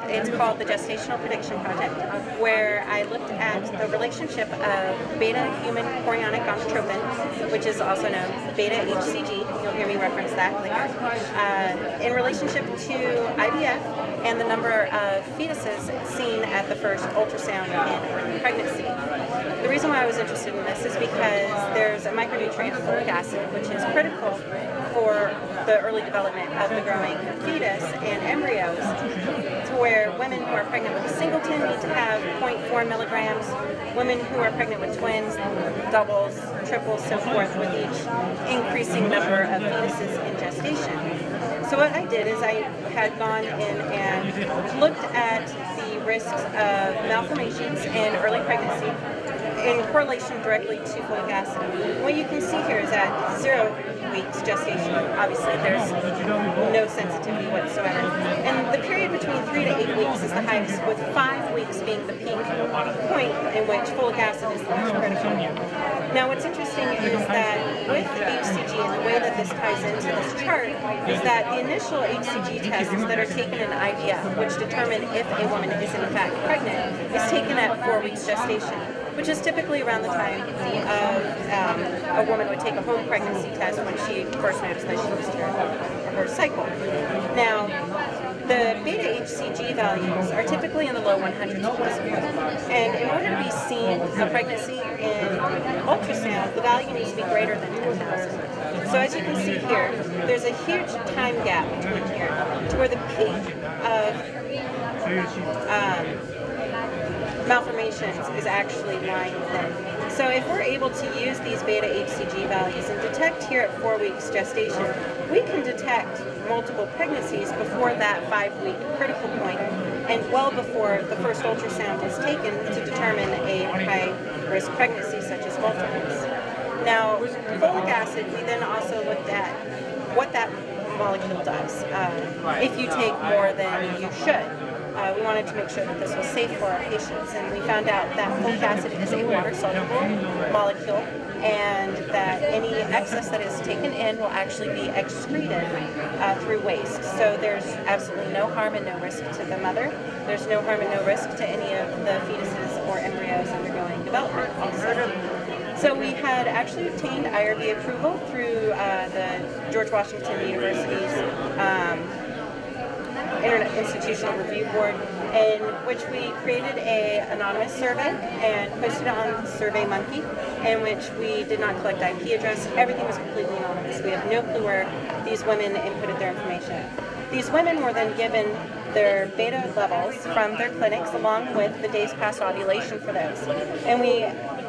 It's called the Gestational Prediction Project, where I looked at the relationship of beta-human chorionic gonadotropin, which is also known beta-hCG, you'll hear me reference that later, in relationship to IVF and the number of fetuses seen at the first ultrasound in pregnancy. The reason why I was interested in this is because there's a micronutrient, folic acid, which is critical for the early development of the growing fetus and embryos, to where women who are pregnant with a singleton need to have 0.4 milligrams, women who are pregnant with twins, doubles, triples, so forth, with each increasing number of fetuses in gestation. So what I did is I had gone in and looked at the risks of malformations in early pregnancy in correlation directly to folic acid. What you can see here is at 0 weeks gestation, obviously there's no sensitivity whatsoever. And the period between 3 to 8 weeks is the highest, with 5 weeks being the peak point in which folic acid is the most critical. Now what's interesting is that with hCG and the way that this ties into this chart is that the initial hCG tests that are taken in IVF, which determine if a woman is in fact pregnant, is taken at 4 weeks gestation, which is typically around the time of a woman would take a home pregnancy test when she first noticed that she was her cycle. Now, the beta-hCG values are typically in the low 100s, and in order to be seen a pregnancy in ultrasound, the value needs to be greater than 10,000. So as you can see here, there's a huge time gap between here to where the peak of malformations is actually lying within. So if we're able to use these beta-hCG values and detect here at 4 weeks gestation, we can detect multiple pregnancies before that 5-week critical point and well before the first ultrasound is taken to determine a high-risk pregnancy such as multiples. Now, folic acid, we then also looked at what that molecule does if you take more than you should. We wanted to make sure that this was safe for our patients, and we found out that folic acid is a water-soluble molecule, and that any excess that is taken in will actually be excreted through waste. So there's absolutely no harm and no risk to the mother. There's no harm and no risk to any of the fetuses or embryos undergoing development also. So we had actually obtained IRB approval through the George Washington University's Internet Institutional Review Board, in which we created an anonymous survey and posted it on SurveyMonkey, in which we did not collect IP address. Everything was completely anonymous. We have no clue where these women inputted their information. These women were then given their beta levels from their clinics along with the days past ovulation for those. And we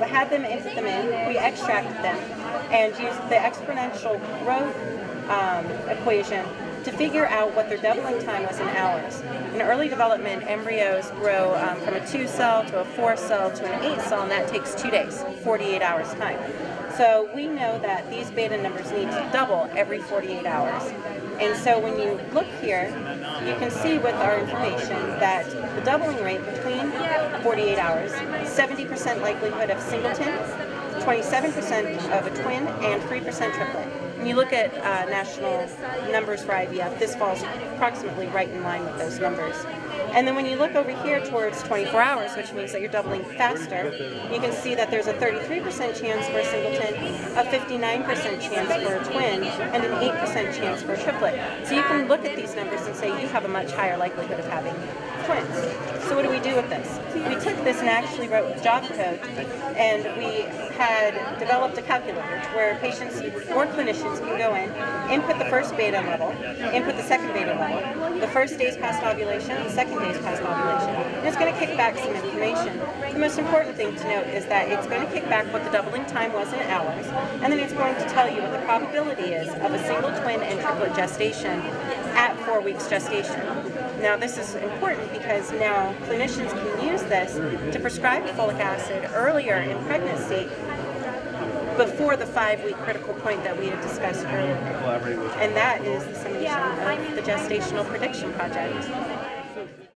had them input them in, we extracted them, and used the exponential growth equation to figure out what their doubling time was in hours. In early development, embryos grow from a 2-cell to a 4-cell to an 8-cell, and that takes 2 days, 48 hours time. So we know that these beta numbers need to double every 48 hours. And so when you look here, you can see with our information that the doubling rate between 48 hours, 70% likelihood of singleton, 27% of a twin, and 3% triplet. When you look at national numbers for IVF, this falls approximately right in line with those numbers. And then when you look over here towards 24 hours, which means that you're doubling faster, you can see that there's a 33% chance for a singleton, a 59% chance for a twin, and an 8% chance for a triplet. So you can look at these numbers and say you have a much higher likelihood of having twins. So what do we do with this? We took this and actually wrote job code, and we had developed a calculator where patients or clinicians can go in, input the first beta level, input the second beta level, the first days past ovulation, the second days past ovulation, and it's going to kick back some information. The most important thing to note is that it's going to kick back what the doubling time was in hours, and then it's going to tell you what the probability is of a single, twin, and triplet gestation at 4 weeks gestation. Now this is important because now clinicians can use this to prescribe folic acid earlier in pregnancy before the 5-week critical point that we had discussed earlier. And that is the summation of the Gestational Prediction Project.